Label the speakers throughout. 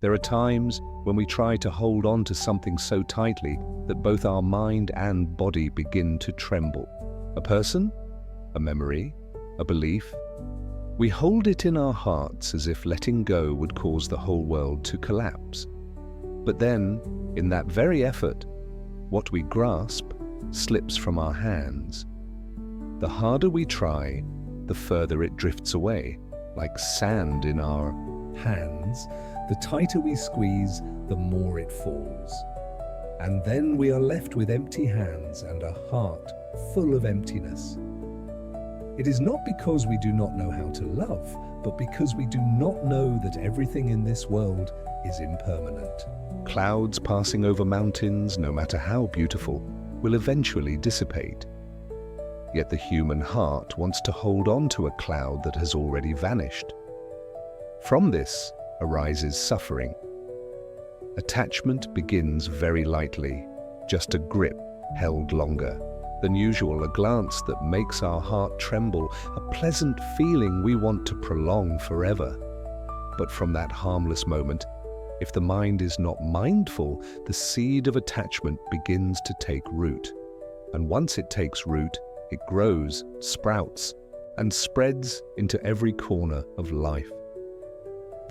Speaker 1: There are times when we try to hold on to something so tightly that both our mind and body begin to tremble. A person, a memory, a belief. We hold it in our hearts as if letting go would cause the whole world to collapse. But then, in that very effort, what we grasp slips from our hands. The harder we try, the further it drifts away, like sand in our hands. The tighter we squeeze, the more it falls. And then we are left with empty hands and a heart full of emptiness. It is not because we do not know how to love, but because we do not know that everything in this world is impermanent. Clouds passing over mountains, no matter how beautiful, will eventually dissipate. Yet the human heart wants to hold on to a cloud that has already vanished. From this arises suffering. Attachment begins very lightly, just a grip held longer than usual, a glance that makes our heart tremble, a pleasant feeling we want to prolong forever. But from that harmless moment, if the mind is not mindful, the seed of attachment begins to take root. And once it takes root, it grows, sprouts, and spreads into every corner of life.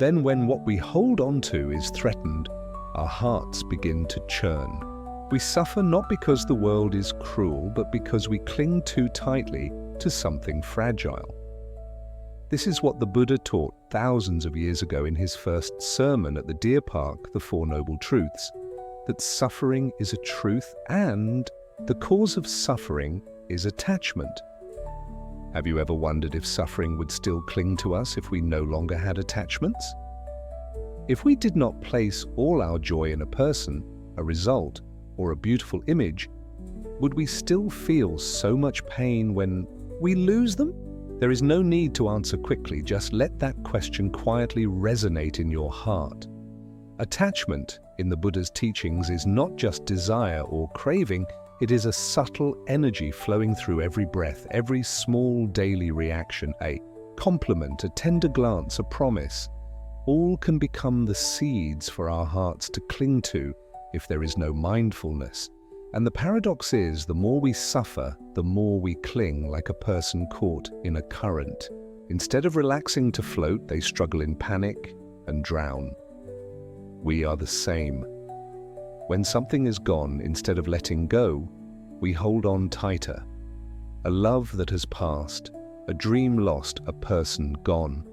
Speaker 1: Then when what we hold on to is threatened, our hearts begin to churn. We suffer not because the world is cruel, but because we cling too tightly to something fragile. This is what the Buddha taught thousands of years ago in his first sermon at the Deer Park, The Four Noble Truths, that suffering is a truth and the cause of suffering is attachment. Have you ever wondered if suffering would still cling to us if we no longer had attachments? If we did not place all our joy in a person, a result, or a beautiful image, would we still feel so much pain when we lose them? There is no need to answer quickly, just let that question quietly resonate in your heart. Attachment, in the Buddha's teachings, is not just desire or craving, it is a subtle energy flowing through every breath, every small daily reaction, a compliment, a tender glance, a promise. All can become the seeds for our hearts to cling to if there is no mindfulness. And the paradox is, the more we suffer, the more we cling like a person caught in a current. Instead of relaxing to float, they struggle in panic and drown. We are the same. When something is gone, instead of letting go, we hold on tighter. A love that has passed, a dream lost, a person gone.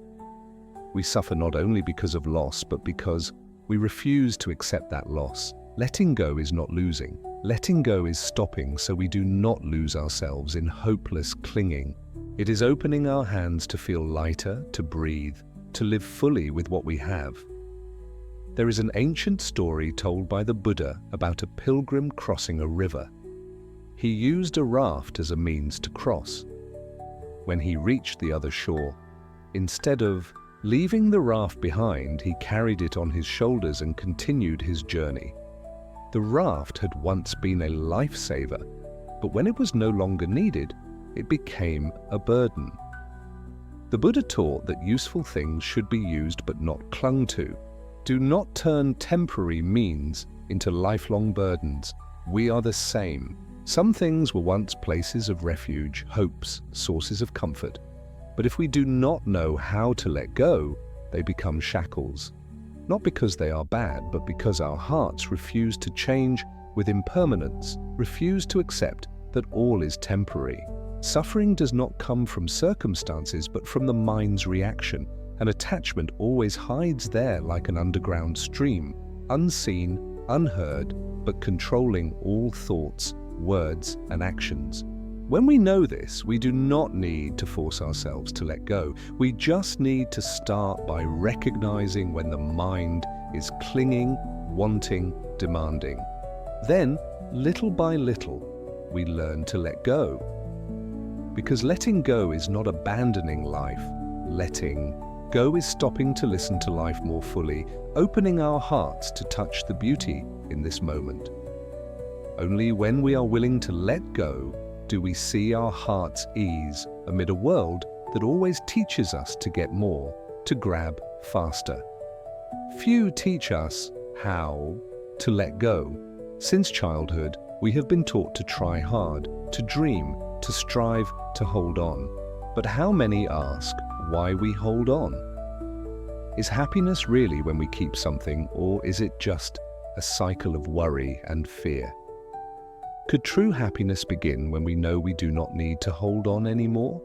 Speaker 1: We suffer not only because of loss, but because we refuse to accept that loss. Letting go is not losing. Letting go is stopping so we do not lose ourselves in hopeless clinging. It is opening our hands to feel lighter, to breathe, to live fully with what we have. There is an ancient story told by the Buddha about a pilgrim crossing a river. He used a raft as a means to cross. When he reached the other shore, instead of leaving the raft behind, he carried it on his shoulders and continued his journey. The raft had once been a lifesaver, but when it was no longer needed, it became a burden. The Buddha taught that useful things should be used but not clung to. Do not turn temporary means into lifelong burdens. We are the same. Some things were once places of refuge, hopes, sources of comfort. But if we do not know how to let go, they become shackles. Not because they are bad, but because our hearts refuse to change with impermanence, refuse to accept that all is temporary. Suffering does not come from circumstances, but from the mind's reaction. An attachment always hides there like an underground stream, unseen, unheard, but controlling all thoughts, words, and actions. When we know this, we do not need to force ourselves to let go. We just need to start by recognizing when the mind is clinging, wanting, demanding. Then, little by little, we learn to let go. Because letting go is not abandoning life. Letting go is stopping to listen to life more fully, opening our hearts to touch the beauty in this moment. Only when we are willing to let go do we see our hearts ease amid a world that always teaches us to get more, to grab faster. Few teach us how to let go. Since childhood, we have been taught to try hard, to dream, to strive, to hold on. But how many ask why we hold on? Is happiness really when we keep something, or is it just a cycle of worry and fear? Could true happiness begin when we know we do not need to hold on anymore?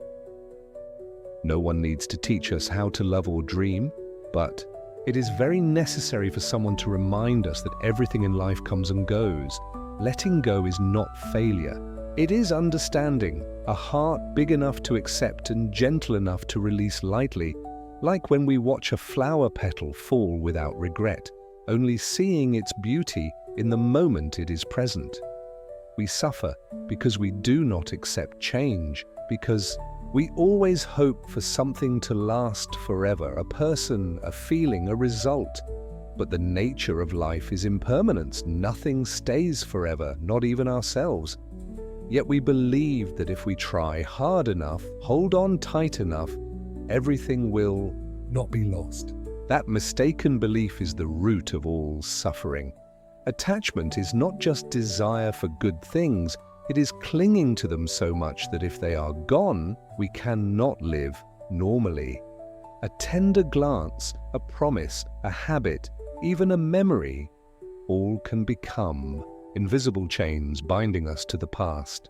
Speaker 1: No one needs to teach us how to love or dream, but it is very necessary for someone to remind us that everything in life comes and goes. Letting go is not failure. It is understanding, a heart big enough to accept and gentle enough to release lightly, like when we watch a flower petal fall without regret, only seeing its beauty in the moment it is present. We suffer because we do not accept change, because we always hope for something to last forever, a person, a feeling, a result. But the nature of life is impermanence. Nothing stays forever, not even ourselves. Yet we believe that if we try hard enough, hold on tight enough, everything will not be lost. That mistaken belief is the root of all suffering. Attachment is not just desire for good things, it is clinging to them so much that if they are gone, we cannot live normally. A tender glance, a promise, a habit, even a memory, all can become invisible chains binding us to the past.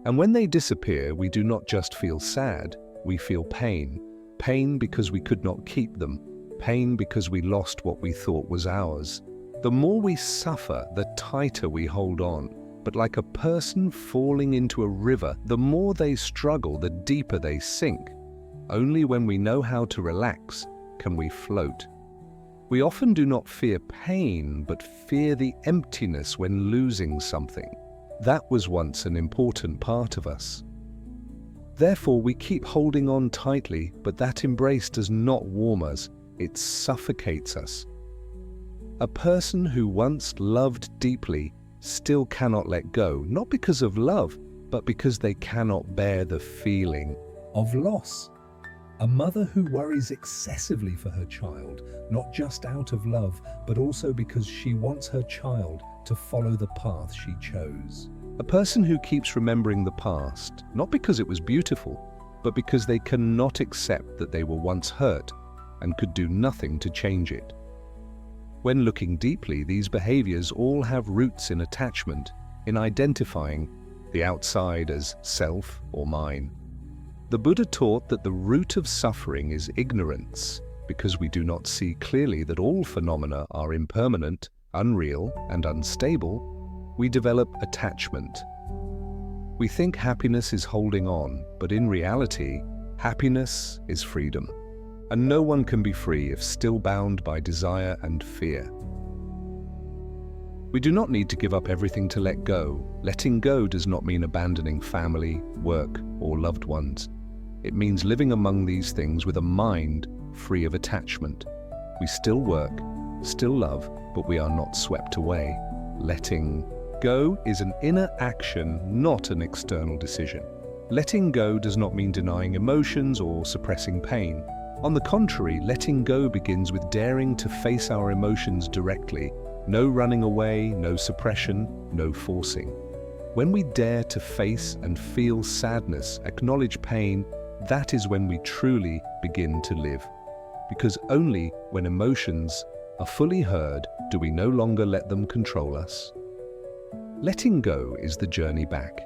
Speaker 1: And when they disappear, we do not just feel sad, we feel pain. Pain because we could not keep them, pain because we lost what we thought was ours. The more we suffer, the tighter we hold on. But like a person falling into a river, the more they struggle, the deeper they sink. Only when we know how to relax can we float. We often do not fear pain, but fear the emptiness when losing something. That was once an important part of us. Therefore, we keep holding on tightly, but that embrace does not warm us, it suffocates us. A person who once loved deeply still cannot let go, not because of love, but because they cannot bear the feeling of loss. A mother who worries excessively for her child, not just out of love, but also because she wants her child to follow the path she chose. A person who keeps remembering the past, not because it was beautiful, but because they cannot accept that they were once hurt and could do nothing to change it. When looking deeply, these behaviors all have roots in attachment, in identifying the outside as self or mine. The Buddha taught that the root of suffering is ignorance, because we do not see clearly that all phenomena are impermanent, unreal, and unstable. We develop attachment. We think happiness is holding on, but in reality, happiness is freedom. And no one can be free if still bound by desire and fear. We do not need to give up everything to let go. Letting go does not mean abandoning family, work, or loved ones. It means living among these things with a mind free of attachment. We still work, still love, but we are not swept away. Letting go is an inner action, not an external decision. Letting go does not mean denying emotions or suppressing pain. On the contrary, letting go begins with daring to face our emotions directly. No running away, no suppression, no forcing. When we dare to face and feel sadness, acknowledge pain, that is when we truly begin to live. Because only when emotions are fully heard do we no longer let them control us. Letting go is the journey back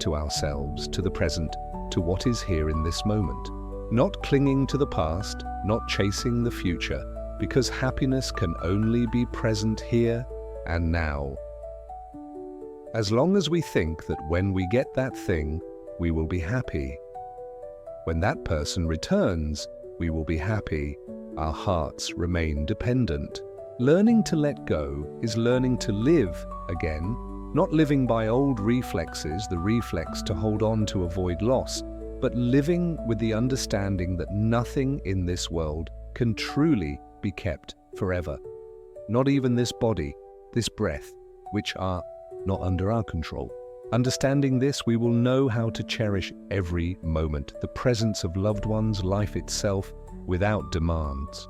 Speaker 1: to ourselves, to the present, to what is here in this moment. Not clinging to the past, not chasing the future, because happiness can only be present here and now. As long as we think that when we get that thing, we will be happy. When that person returns, we will be happy. Our hearts remain dependent. Learning to let go is learning to live again, not living by old reflexes, the reflex to hold on to avoid loss, but living with the understanding that nothing in this world can truly be kept forever. Not even this body, this breath, which are not under our control. Understanding this, we will know how to cherish every moment, the presence of loved ones, life itself, without demands.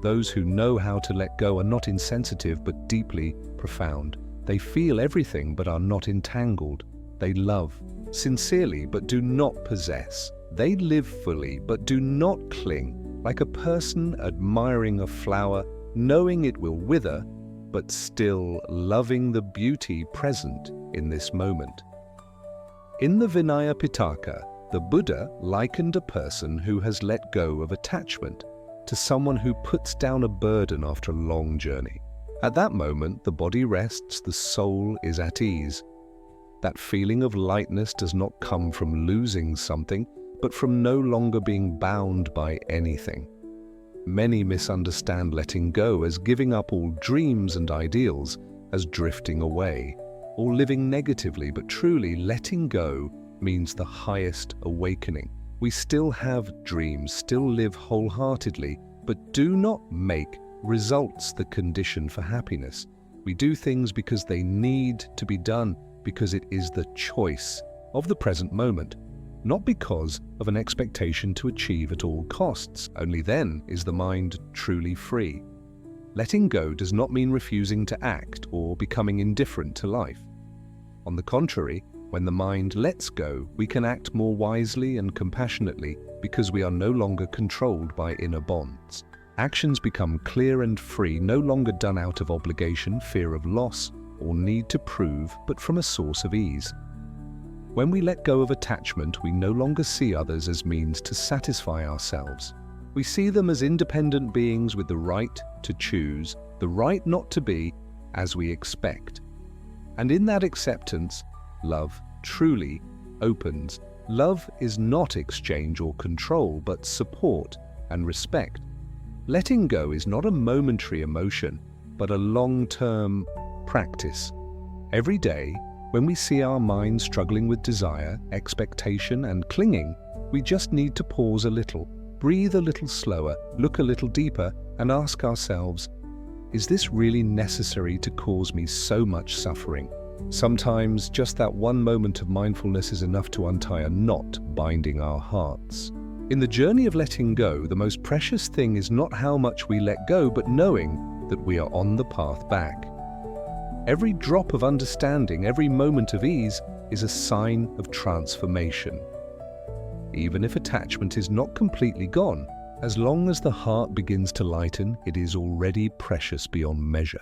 Speaker 1: Those who know how to let go are not insensitive but deeply profound. They feel everything but are not entangled. They love sincerely but do not possess. They live fully but do not cling, like a person admiring a flower, knowing it will wither, but still loving the beauty present in this moment. In the Vinaya Pitaka, the Buddha likened a person who has let go of attachment to someone who puts down a burden after a long journey. At that moment, the body rests, the soul is at ease. That feeling of lightness does not come from losing something, but from no longer being bound by anything. Many misunderstand letting go as giving up all dreams and ideals, as drifting away, or living negatively, but truly letting go means the highest awakening. We still have dreams, still live wholeheartedly, but do not make results the condition for happiness. We do things because they need to be done, because it is the choice of the present moment, not because of an expectation to achieve at all costs. Only then is the mind truly free. Letting go does not mean refusing to act or becoming indifferent to life. On the contrary, when the mind lets go, we can act more wisely and compassionately because we are no longer controlled by inner bonds. Actions become clear and free, no longer done out of obligation, fear of loss, or need to prove, but from a source of ease. When we let go of attachment, we no longer see others as means to satisfy ourselves. We see them as independent beings with the right to choose, the right not to be as we expect. And in that acceptance, love truly opens. Love is not exchange or control, but support and respect. Letting go is not a momentary emotion, but a long-term practice. Every day, when we see our mind struggling with desire, expectation, and clinging, we just need to pause a little, breathe a little slower, look a little deeper, and ask ourselves, is this really necessary to cause me so much suffering? Sometimes just that one moment of mindfulness is enough to untie a knot binding our hearts. In the journey of letting go, the most precious thing is not how much we let go, but knowing that we are on the path back. Every drop of understanding, every moment of ease is a sign of transformation. Even if attachment is not completely gone, as long as the heart begins to lighten, it is already precious beyond measure.